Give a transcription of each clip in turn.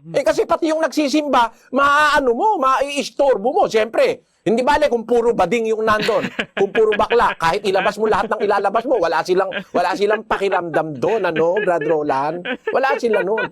Kasi pati yung nagsisimba, maiistorbo mo. Siyempre, hindi bale kung puro bading yung nandun, kung puro bakla, kahit ilabas mo lahat ng ilalabas mo, wala silang pakiramdam doon, Brad Roland? Wala sila noon.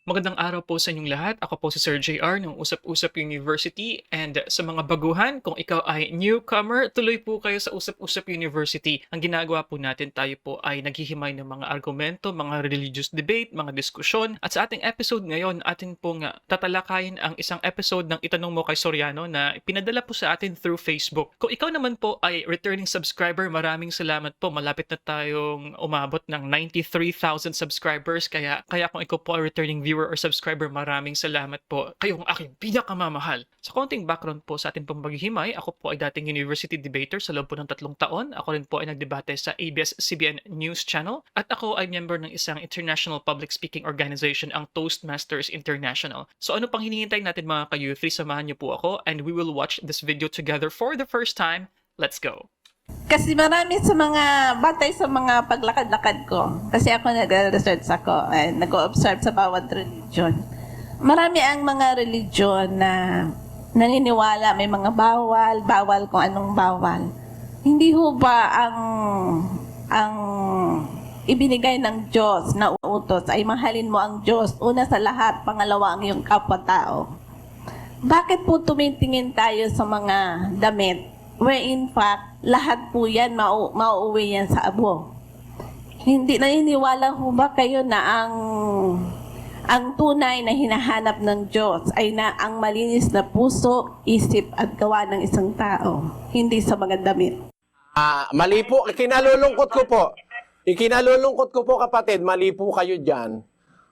Magandang araw po sa inyong lahat. Ako po si Sir JR ng Usap-Usap University, and sa mga baguhan, kung ikaw ay newcomer, tuloy po kayo sa Usap-Usap University. Ang ginagawa po natin, tayo po ay naghihimay ng mga argumento, mga religious debate, mga diskusyon. At sa ating episode ngayon, atin pong tatalakayin ang isang episode ng Itanong Mo Kay Soriano na pinadala po sa atin through Facebook. Kung ikaw naman po ay returning subscriber, maraming salamat po. Malapit na tayong umabot ng 93,000 subscribers. Kaya kung ikaw po ay returning viewer or subscriber, maraming salamat po. Kayong aking pinakamamahal. Sa konting background po sa ating pong paghihimay, ako po ay dating university debater sa loob po ng 3 taon. Ako rin po ay nagdebate sa ABS-CBN News Channel. At ako ay member ng isang international public speaking organization, ang Toastmasters International. So ano pang hinihintay natin mga ka-youthry? Samahan niyo po ako and we will watch this video together for the first time. Let's go! Kasi marami sa mga, batay sa mga paglakad-lakad ko, kasi ako nag-research ako, nag-observe sa bawat religion. Marami ang mga religion na naniniwala, may mga bawal kung anong bawal. Hindi ho ba ang ibinigay ng Diyos na utos ay mahalin mo ang Diyos, una sa lahat, pangalawa ang iyong kapwa-tao. Bakit po tumitingin tayo sa mga damit? Where in fact, lahat po yan, mauuwi yan sa abo. Hindi naniniwala ho ba kayo na ang tunay na hinahanap ng Diyos ay na ang malinis na puso, isip at gawa ng isang tao, hindi sa mga damit? Mali po. Ikinalulungkot ko po kapatid, mali po kayo dyan.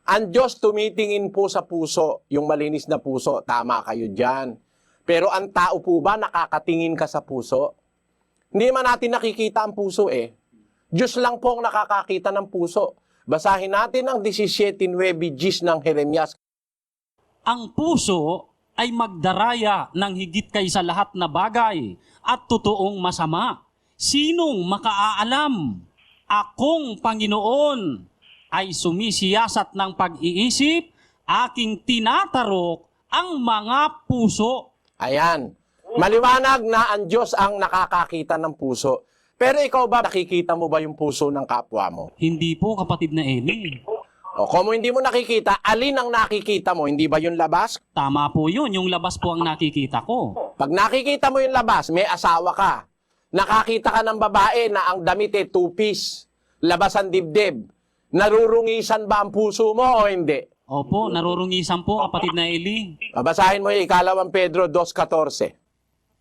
Ang Diyos tumitingin po sa puso, yung malinis na puso, tama kayo dyan. Pero ang tao po ba nakakatingin ka sa puso? Hindi man natin nakikita ang puso eh. Diyos lang po ang nakakakita ng puso. Basahin natin ang 17:9 ng Jeremias. Ang puso ay magdaraya ng higit kaysa lahat na bagay at totoong masama. Sinong makaaalam? Akong Panginoon ay sumisiyasat ng pag-iisip, aking tinatarok ang mga puso. Ayan. Maliwanag na ang Diyos ang nakakakita ng puso. Pero ikaw ba, nakikita mo ba yung puso ng kapwa mo? Hindi po, kapatid na Eli. O kung hindi mo nakikita, alin ang nakikita mo? Hindi ba yung labas? Tama po yun, yung labas po ang nakikita ko. Pag nakikita mo yung labas, may asawa ka. Nakakita ka ng babae na ang damit ay two-piece. Labas ang dibdib. Narurungisan ba ang puso mo o hindi? Opo, narurungisan po, kapatid na Eli. Babasahin mo yung 2 Pedro 2:14.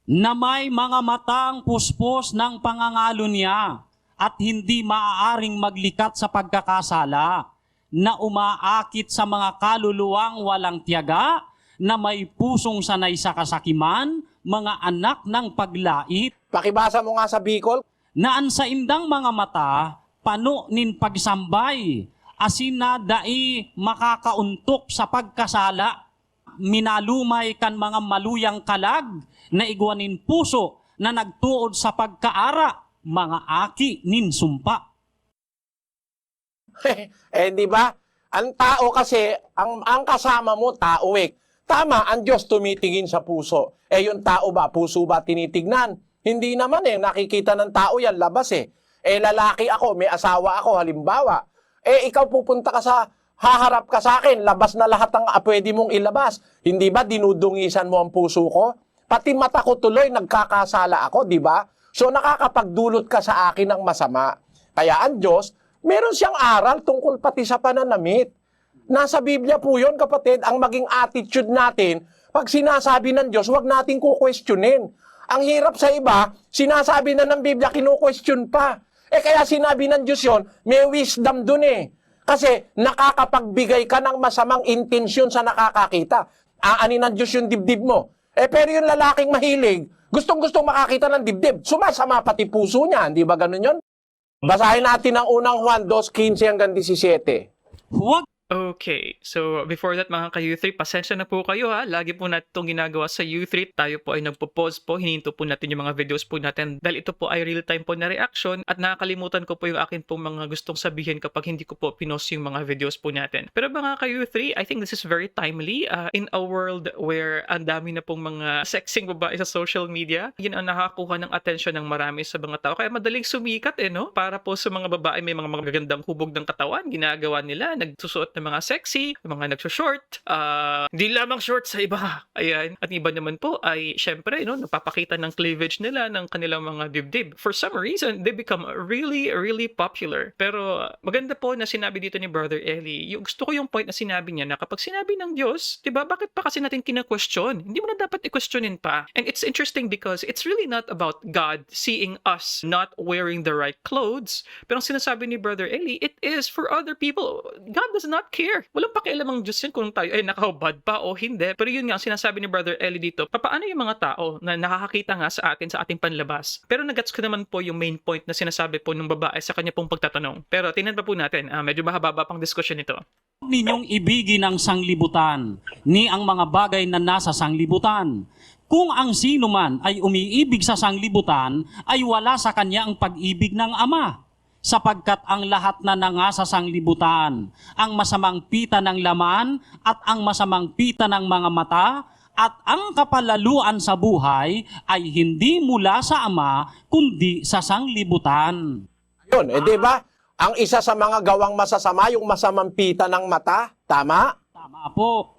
Na may mga matang puspos ng pangangalo niya at hindi maaaring maglikat sa pagkakasala, na umaakit sa mga kaluluwang walang tiyaga, na may pusong sanay sa kasakiman, mga anak ng paglait, Pakibasa mo nga sa Bicol. na ang sa indang mga mata, pano nin pagsambay, asin na dai makakauntok sa pagkasala, minalumay kan mga maluyang kalag, na igwanin puso na nagtuod sa pagkaara, mga aki nin sumpa. Di ba? Ang tao kasi, ang kasama mo, tao eh. Tama, ang Diyos tumitingin sa puso. Yung tao ba, puso ba tinitignan? Hindi naman eh, nakikita ng tao yan, labas eh. Lalaki ako, may asawa ako, halimbawa. Ikaw pupunta ka haharap ka sa akin, labas na lahat ng pwede mong ilabas. Hindi ba dinudungisan mo ang puso ko? Pati mata ko tuloy, nagkakasala ako, di ba? So nakakapagdulot ka sa akin ng masama. Kaya ang Diyos, meron siyang aral tungkol pati sa pananamit. Nasa Biblia po yun, kapatid, ang maging attitude natin, pag sinasabi ng Diyos, huwag natin kukwestiyonin. Ang hirap sa iba, sinasabi na ng Biblia, kinu-question pa. Kaya sinabi ng Diyos yun, may wisdom dun eh. Kasi nakakapagbigay ka ng masamang intensyon sa nakakakita. Aanin ng Diyos yung dibdib mo. Pero yung lalaking mahilig, gustong-gustong makakita ng dibdib, sumasama pati puso niya. Hindi ba ganun yun? Basahin natin ang unang Juan 2:15 hanggang 17. Huwag Okay. So, before that mga ka-U3, pasensya na po kayo ha. Lagi po natin itong ginagawa sa U3. Tayo po ay nagpo-pause po. Hininto po natin yung mga videos po natin dahil ito po ay real-time po na reaction at nakakalimutan ko po yung akin po mga gustong sabihin kapag hindi ko po pinost yung mga videos po natin. Pero mga ka-U3, I think this is very timely in a world where ang dami na pong mga sexing babae sa social media. Yun ang nakakuha ng atensyon ng marami sa mga tao. Kaya madaling sumikat no? Para po sa mga babae may mga magagandang hubog ng katawan. Ginagawa nila. Nagsusuot ng mga sexy, mga nagsushort, hindi lamang short sa iba. Ayan. At iba naman po ay, syempre, napapakita ng cleavage nila ng kanilang mga dibdib. For some reason, they become really, really popular. Pero maganda po na sinabi dito ni Brother Eli. Gusto ko yung point na sinabi niya na kapag sinabi ng Diyos, diba, bakit pa kasi natin kina-question? Hindi mo na dapat i-questionin pa. And it's interesting because it's really not about God seeing us not wearing the right clothes. Pero ang sinasabi ni Brother Eli, it is for other people. God does not care. Walang pakialam ang Diyos yun kung tayo ay nakahubad pa o hindi. Pero yun nga, ang sinasabi ni Brother Eli dito, papaano yung mga tao na nakakakita nga sa atin sa ating panlabas? Pero nagets ko naman po yung main point na sinasabi po ng babae sa kanya pong pagtatanong. Pero tingnan pa po natin, medyo mahaba pang diskusyon ito. Ninyong ibigin ang sanglibutan, ni ang mga bagay na nasa sanglibutan. Kung ang sino man ay umiibig sa sanglibutan, ay wala sa kanya ang pag-ibig ng Ama. Sapagkat ang lahat na nangasa sanglibutan, ang masamang pita ng laman at ang masamang pita ng mga mata at ang kapalaluan sa buhay ay hindi mula sa Ama kundi sa sanglibutan. Yun, di ba? Ang isa sa mga gawang masasama, yung masamang pita ng mata. Tama? Tama po.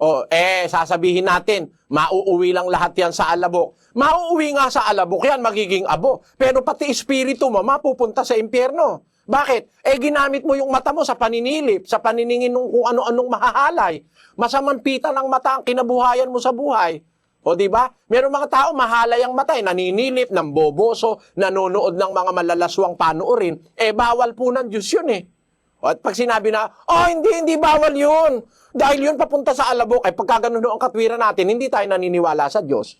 Sasabihin natin, mauuwi lang lahat yan sa alabok. Mauuwi nga sa alabok yan, magiging abo. Pero pati espiritu mo, mapupunta sa impyerno. Bakit? Ginamit mo yung mata mo sa paninilip, sa paniningin ng kung ano-anong mahahalay. Masamang pita ng mata ang kinabuhayan mo sa buhay. O di ba? Meron mga tao mahalay ang mata, naninilip, ng boboso, nanonood ng mga malalaswang panoorin. Bawal po ng Diyos yun O, at pag sinabi na, hindi bawal yun. Dahil yun papunta sa alabok, pagka ganun ang katwiran natin, hindi tayo naniniwala sa Diyos.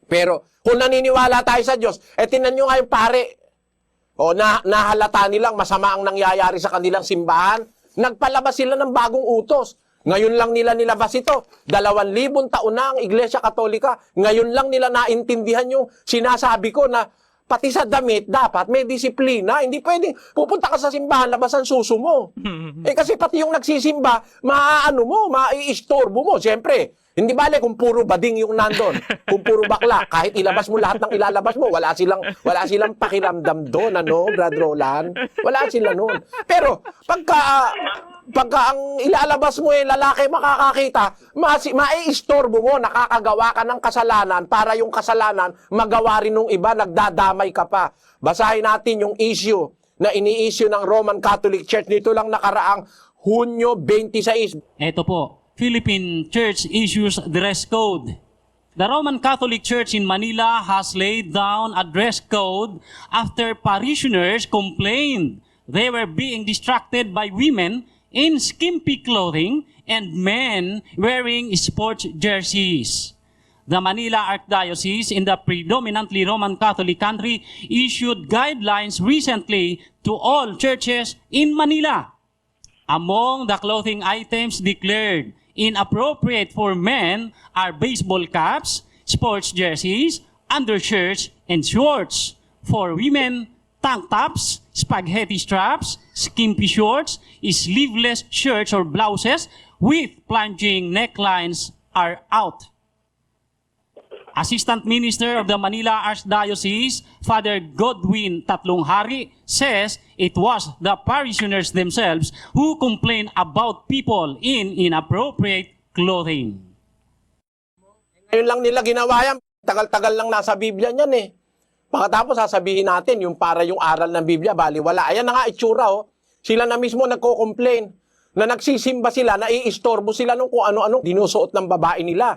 Pero kung naniniwala tayo sa Diyos, tingnan nyo nga yung pare, nahalata nilang masama ang nangyayari sa kanilang simbahan, nagpalabas sila ng bagong utos. Ngayon lang nila nilabas ito. 2,000 taon na ang Iglesia Katolika. Ngayon lang nila naintindihan yung sinasabi ko na pati sa damit, dapat may disiplina. Hindi pwedeng pupunta ka sa simbahan, labas ang suso mo. Kasi pati yung nagsisimba, mai-istorbo mo. Siyempre, hindi bale kung puro bading yung nandun. Kung puro bakla, kahit ilabas mo lahat ng ilalabas mo, wala silang pakiramdam doon, Brad Roland? Wala sila noon. Pero, pagka ang ilalabas mo lalaki makakakita, mai-istorbo mo, nakakagawa ka ng kasalanan para yung kasalanan magawa rin ng iba, nagdadamay ka pa. Basahin natin yung issue na ini-issue ng Roman Catholic Church nito lang nakaraang Hunyo 26. Ito po, Philippine Church issues dress code. The Roman Catholic Church in Manila has laid down a dress code after parishioners complained they were being distracted by women in skimpy clothing and men wearing sports jerseys. The Manila Archdiocese in the predominantly Roman Catholic country issued guidelines recently to all churches in Manila. Among the clothing items declared inappropriate for men are baseball caps, sports jerseys, undershirts, and shorts. For women, tank tops, spaghetti straps, skimpy shorts, sleeveless shirts or blouses with plunging necklines are out. Assistant Minister of the Manila Archdiocese, Father Godwin Tatlonghari, says it was the parishioners themselves who complained about people in inappropriate clothing. Ngayon lang nila ginawa yan. Tagal-tagal lang nasa Biblia niyan Pagkatapos sasabihin natin yung para yung aral ng Biblia, baliwala. Ayan na nga itsura Sila na mismo nagko-complain na nagsisimba sila, naiistorbo sila nung kung ano-ano dinusuot ng babae nila.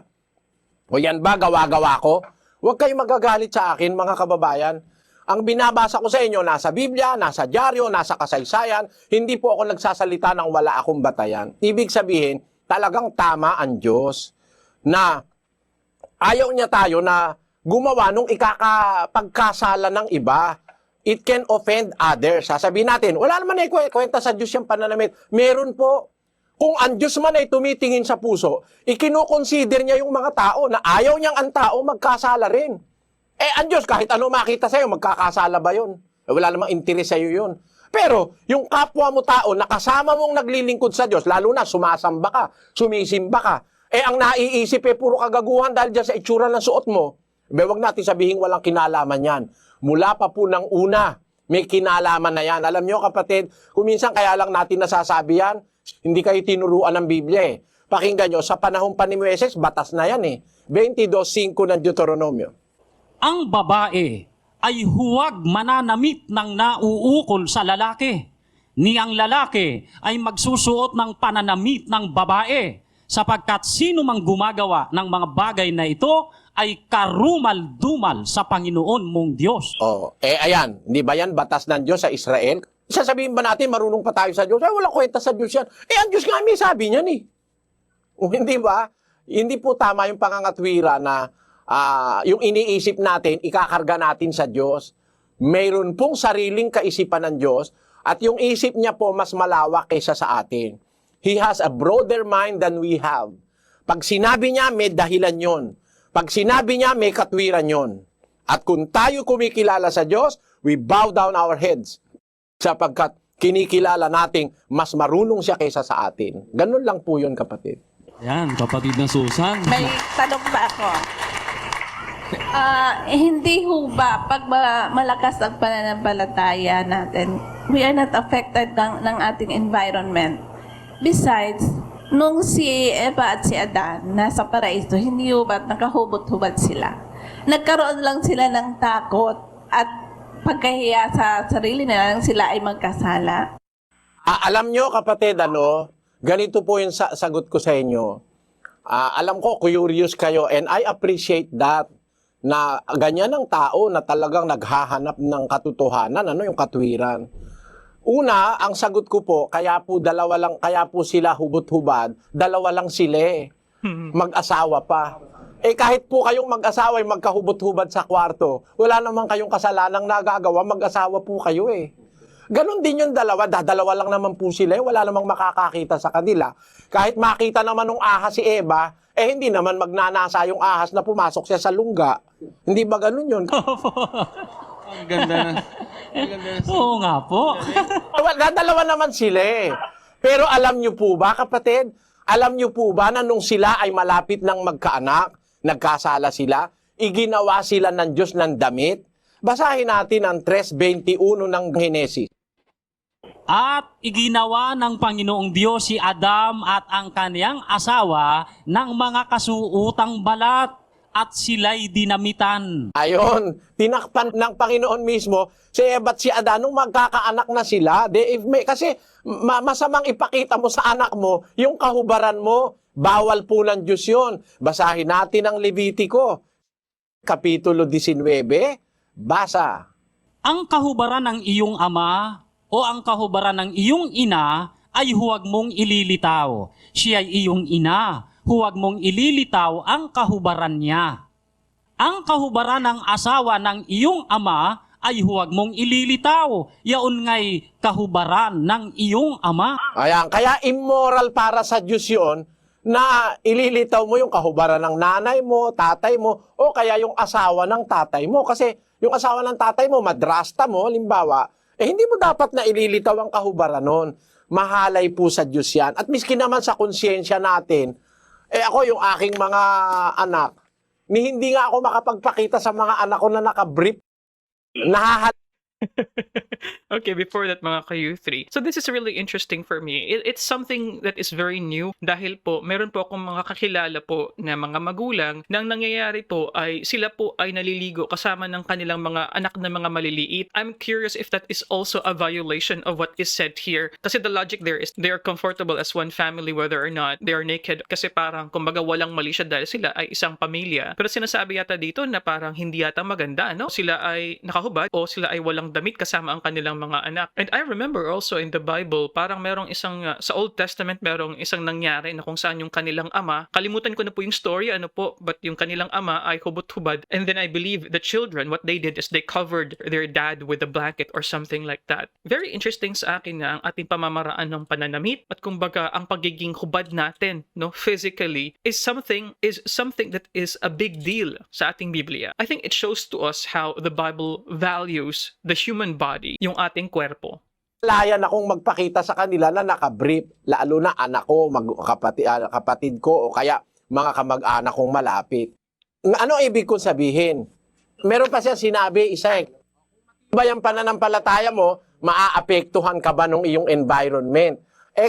O yan ba, gawa-gawa ko? Huwag kayong magagalit sa akin, mga kababayan. Ang binabasa ko sa inyo, nasa Biblia, nasa dyaryo, nasa kasaysayan. Hindi po ako nagsasalita ng wala akong batayan. Ibig sabihin, talagang tama ang Diyos na ayaw niya tayo na gumawa nung ikakapagkasala ng iba. It can offend others. Sasabihin natin, wala naman kwenta sa Diyos yung pananamit. Meron po. Kung ang Diyos man ay tumitingin sa puso, ikinukonsider niya yung mga tao na ayaw niyang ang tao magkasala rin. Ang Diyos, kahit ano makita sa'yo, magkakasala ba yun? Wala namang interes sa'yo yun. Pero, yung kapwa mo tao na kasama mong naglilingkod sa Diyos, lalo na sumasamba ka, sumisimba ka, ang naiisip puro kagaguhan dahil dyan sa itsura ng suot mo, wag natin sabihin walang kinalaman yan. Mula pa po ng una, may kinalaman na yan. Alam nyo kapatid, kung minsan kaya lang natin nasasabi yan, hindi kayo tinuruan ng Biblia eh. Pakinggan nyo, sa panahon pa ni Moises, batas na yan eh. 22:5 ng Deuteronomio. Ang babae ay huwag mananamit ng nauukol sa lalaki. Ni ang lalaki ay magsusuot ng pananamit ng babae, sapagkat sino mang gumagawa ng mga bagay na ito ay karumal-dumal sa Panginoon mong Diyos. Ayan, hindi ba yan batas ng Diyos sa Israel? Sasabihin ba natin marunong pa tayo sa Diyos? Walang kwenta sa Diyos yan. Ang Diyos nga may sabi niyan eh. Hindi ba? Hindi po tama yung pangangatwira na yung iniisip natin, ikakarga natin sa Diyos. Mayroon pong sariling kaisipan ng Diyos at yung isip niya po mas malawak kaysa sa atin. He has a broader mind than we have. Pag sinabi niya, may dahilan yon. Pag sinabi niya, may katwiran yon. At kung tayo kumikilala sa Diyos, we bow down our heads sapagkat kinikilala nating mas marunong siya kaysa sa atin. Ganun lang po yun, kapatid. Yan, kapatid na Susan. May tanong pa ako. Hindi ho ba, pag malakas ang pananampalataya natin, we are not affected ng ating environment. Besides, nung si Eva at si Adan nasa paraiso, hindi ho ba nakahubot-hubad sila? Nagkaroon lang sila ng takot at pagkahiya sa sarili nila nang sila ay magkasala. Alam nyo, kapatid, ganito po yung sagot ko sa inyo. Alam ko, curious kayo, and I appreciate that, na ganyan ang tao na talagang naghahanap ng katotohanan, yung katwiran. Una, ang sagot ko po, kaya po sila hubot-hubad, dalawa lang sila mag-asawa pa. Kahit po kayong mag-asawa ay magkahubot-hubad sa kwarto, wala naman kayong kasalanang nagagawa, mag-asawa po kayo Ganon din yung dalawa, dadalawa lang naman po sila, wala namang makakakita sa kanila. Kahit makita naman ng ahas si Eva, hindi naman magnanasa yung ahas na pumasok siya sa lungga. Hindi ba ganon yun? Ang ganda. Ang ganda. Oo nga po. Dadalawa naman sila Pero alam nyo po ba, kapatid? Alam nyo po ba na nung sila ay malapit ng magkaanak, nagkasala sila, iginawa sila ng Diyos ng damit? Basahin natin ang 3:21 ng Henesis. At iginawa ng Panginoong Diyos si Adam at ang kaniyang asawa ng mga kasuutang balat at sila'y dinamitan. Ayon, tinakpan ng Panginoon mismo si Eva at si Adan nung magkakaanak na sila. Kasi masamang ipakita mo sa anak mo yung kahubaran mo. Bawal po ng Diyos yun. Basahin natin ang Levitico, Kapitulo 19, basa. Ang kahubaran ng iyong ama o ang kahubaran ng iyong ina ay huwag mong ililitaw. Siya ay iyong ina. Huwag mong ililitaw ang kahubaran niya. Ang kahubaran ng asawa ng iyong ama ay huwag mong ililitaw. Yaon nga'y kahubaran ng iyong ama. Ayan, kaya immoral para sa Diyos yun na ililitaw mo yung kahubaran ng nanay mo, tatay mo, o kaya yung asawa ng tatay mo. Kasi yung asawa ng tatay mo, madrasta mo, limbawa, hindi mo dapat na ililitaw ang kahubaran nun. Mahalay po sa Diyos yan. At miski naman sa konsyensya natin, ako yung aking mga anak, hindi nga ako makapagpakita sa mga anak ko na nakabrief. Okay, before that mga ka-U3. So this is really interesting for me. It's something that is very new dahil po meron po akong mga kakilala po na mga magulang nang nangyayari po ay sila po ay naliligo kasama ng kanilang mga anak na mga maliliit. I'm curious if that is also a violation of what is said here. Kasi the logic there is they are comfortable as one family whether or not they are naked. Kasi parang kumbaga walang mali siya dahil sila ay isang pamilya. Pero sinasabi yata dito na parang hindi yata maganda, no? Sila ay nakahubad o sila ay walang kanilang damit kasama ang kanilang mga anak. And I remember also in the Bible, parang merong isang, sa Old Testament, merong isang nangyari na kung saan yung kanilang ama, kalimutan ko na po yung story, but yung kanilang ama ay hubot-hubad. And then I believe the children, what they did is they covered their dad with a blanket or something like that. Very interesting sa akin na ang ating pamamaraan ng pananamit at kumbaga ang pagiging hubad natin, no, physically is something that is a big deal sa ating Biblia. I think it shows to us how the Bible values the human body, yung ating kwerpo. Layan akong magpakita sa kanila na nakabrief, lalo na anak ko, kapatid ko, o kaya mga kamag-anak kong malapit. Ano ibig kong sabihin? Meron pa siya sinabi, Isaac, ba yung pananampalataya mo, maaapektuhan ka ba ng iyong environment?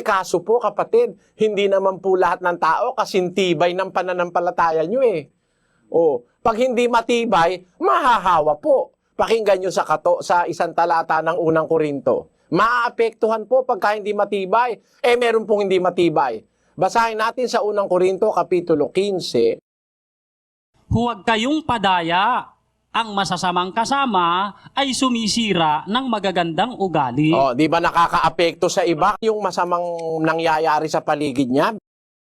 Kaso po kapatid, hindi naman po lahat ng tao kasintibay ng pananampalataya nyo eh. Pag hindi matibay, mahahawa po. Pakinggan nyo sa isang talata ng unang Korinto. Maaapektuhan po pagka hindi matibay. Meron pong hindi matibay. Basahin natin sa unang Korinto, Kapitulo 15. Huwag kayong padaya. Ang masasamang kasama ay sumisira ng magagandang ugali. Di ba nakakaapekto sa iba yung masamang nangyayari sa paligid niya?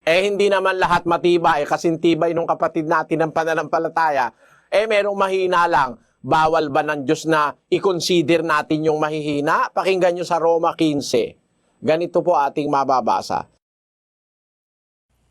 Hindi naman lahat matibay, kasintibay nung kapatid natin ng pananampalataya. Merong mahina lang. Bawal ba ng Diyos na i-consider natin yung mahihina? Pakinggan nyo sa Roma 15. Ganito po ating mababasa.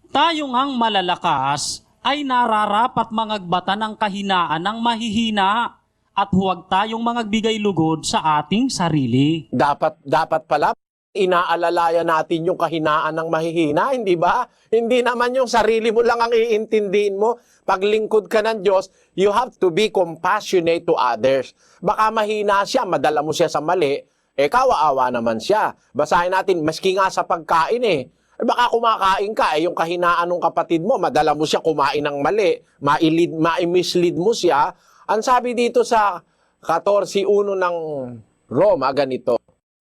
Tayo ngang malalakas ay nararapat mangagbata ng kahinaan ng mahihina at huwag tayong mangagbigay lugod sa ating sarili. Dapat pala inaalalayan natin yung kahinaan ng mahihina, hindi ba? Hindi naman yung sarili mo lang ang iintindihin mo. Paglingkod ka ng Diyos, you have to be compassionate to others. Baka mahina siya, madala mo siya sa mali, kawawa naman siya. Basahin natin, maski nga sa pagkain baka kumakain ka, yung kahinaan ng kapatid mo, madala mo siya kumain ng mali, ma-mislead mo siya. Ang sabi dito sa 14:1 ng Roma, ganito.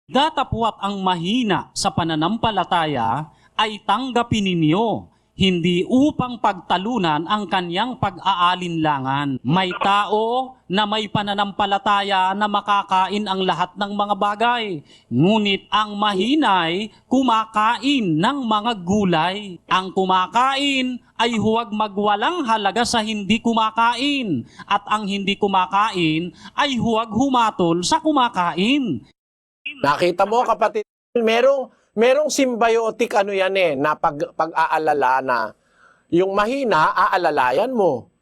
Datapwat ang mahina sa pananampalataya ay tanggapin ninyo, hindi upang pagtalunan ang kanyang pag-aalinlangan. May tao na may pananampalataya na makakain ang lahat ng mga bagay, ngunit ang mahinay kumakain ng mga gulay. Ang kumakain ay huwag magwalang halaga sa hindi kumakain, at ang hindi kumakain ay huwag humatol sa kumakain. Nakita mo kapatid, merong symbiotic na pag-aalala na yung mahina, aalalayan mo.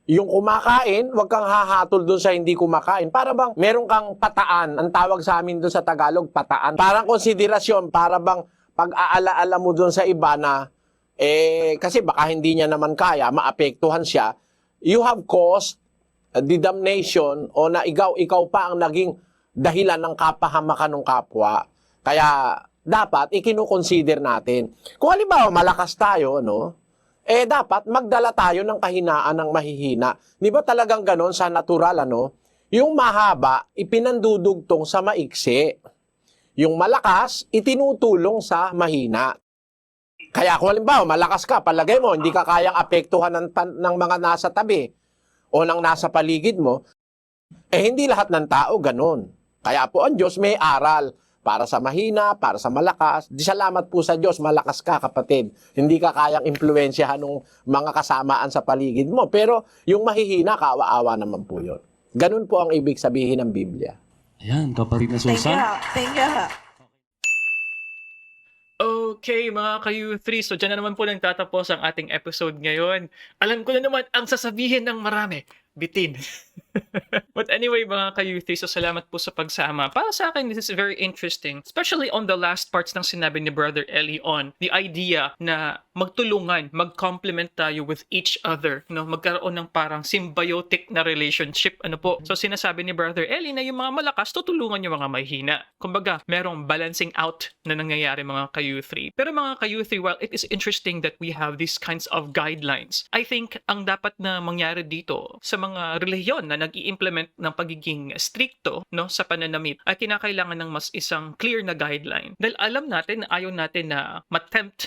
Yung kumakain, wag kang hahatol dun sa hindi kumakain. Para bang meron kang pataan, ang tawag sa amin dun sa Tagalog, pataan. Parang konsiderasyon, para bang pag-aalaala mo dun sa iba na, kasi baka hindi niya naman kaya, maapektuhan siya, you have caused the damnation o na ikaw pa ang naging dahilan ng kapahamakan ng kapwa. Kaya dapat ikinukonsider natin. Kung halimbawa malakas tayo, dapat magdala tayo ng kahinaan ng mahihina. Di ba talagang ganon sa natural, Yung mahaba, ipinandudugtong sa maiksi. Yung malakas, itinutulong sa mahina. Kaya kung halimbawa malakas ka, palagay mo, hindi ka kayang apektuhan ng mga nasa tabi o ng nasa paligid mo, hindi lahat ng tao ganon. Kaya po ang Diyos may aral para sa mahina, para sa malakas. Di salamat po sa Diyos, malakas ka kapatid. Hindi ka kayang impluwensyahan ng mga kasamaan sa paligid mo. Pero yung mahihina, kaawa-awa naman po yun. Ganun po ang ibig sabihin ng Biblia. Ayan, kapatid na Thank Susan. you. Thank you. Okay, mga ka-U3, so dyan na naman po nagtatapos ang ating episode ngayon. Alam ko na naman ang sasabihin ng marami. Bitin. But anyway, mga ka-U3, so salamat po sa pagsama. Para sa akin, this is very interesting, especially on the last parts ng sinabi ni Brother Eli on the idea na magtulungan, mag-complement tayo with each other, magkaroon ng parang symbiotic na relationship, So sinasabi ni Brother Eli na yung mga malakas, tutulungan yung mga mahihina. Kumbaga, merong balancing out na nangyayari, mga ka-U3. Pero mga ka-U3, while it is interesting that we have these kinds of guidelines, I think ang dapat na mangyari dito sa mga relihiyon na nag-i-implement ng pagiging stricto, no, sa pananamit, ay kinakailangan ng mas isang clear na guideline. Dahil alam natin na ayaw natin na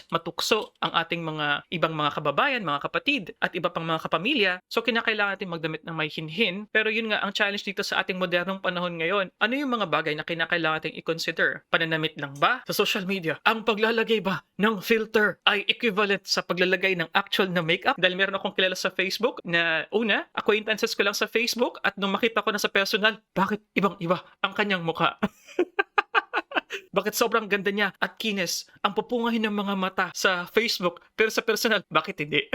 matukso ang ating mga ibang mga kababayan, mga kapatid, at iba pang mga kapamilya. So kinakailangan natin magdamit ng may hinhin. Pero yun nga, ang challenge dito sa ating modernong panahon ngayon, ano yung mga bagay na kinakailangan nating i-consider? Pananamit lang ba sa social media? Ang paglalagay ba ng filter ay equivalent sa paglalagay ng actual na makeup? Dahil meron akong kilala sa Facebook na una, acquaintances ko lang sa Facebook, at nung makita ko na sa personal, bakit ibang-iba ang kanyang mukha? Bakit sobrang ganda niya at kinis ang pupungahin ng mga mata sa Facebook, pero sa personal, bakit hindi?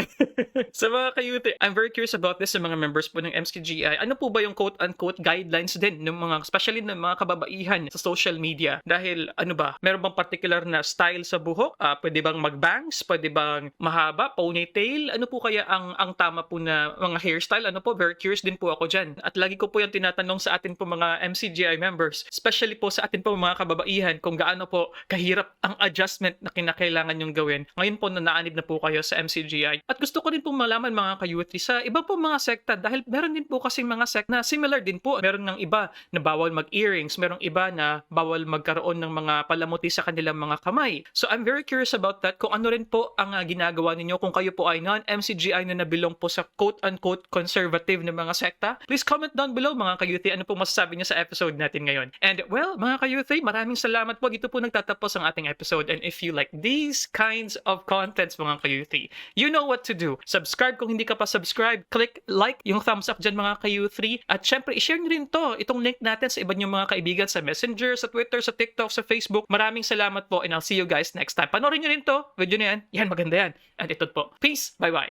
Sa mga kayute, I'm very curious about this sa mga members po ng MCGI. Ano po ba yung quote-unquote guidelines din ng mga, especially ng mga kababaihan sa social media? Dahil ano ba, meron bang particular na style sa buhok? Pwede bang mag-bangs? Pwede bang mahaba? Ponytail? Ano po kaya ang tama po na mga hairstyle? Ano po? Very curious din po ako dyan. At lagi ko po yung tinatanong sa atin po mga MCGI members, especially po sa atin po mga kababaihan, kung gaano po kahirap ang adjustment na kinakailangan yung gawin. Ngayon po na naanib na po kayo sa MCGI. At gusto ko din po malaman mga kayuti sa iba po mga sekta, dahil meron din po kasing mga sekta na similar din po. Meron ng iba na bawal mag-earrings, merong iba na bawal magkaroon ng mga palamuti sa kanilang mga kamay. So I'm very curious about that, kung ano rin po ang ginagawa ninyo kung kayo po ay non-MCGI na nabilong po sa quote-unquote conservative na mga sekta. Please comment down below mga kayuti, ano po masasabi niyo sa episode natin ngayon. And well, mga kayuti, maraming salamat po. Dito po nagtatapos ang ating episode. And if you like these kinds of contents mga kayuti, you know what to do. Subscribe kung hindi ka pa subscribe. Click like, yung thumbs up dyan mga kayuti. At syempre, i-share nyo rin to, itong link natin sa iba nyong mga kaibigan sa Messenger, sa Twitter, sa TikTok, sa Facebook. Maraming salamat po and I'll see you guys next time. Panoorin nyo rin to, video na yan. Yan, maganda yan. And ito po. Peace. Bye-bye.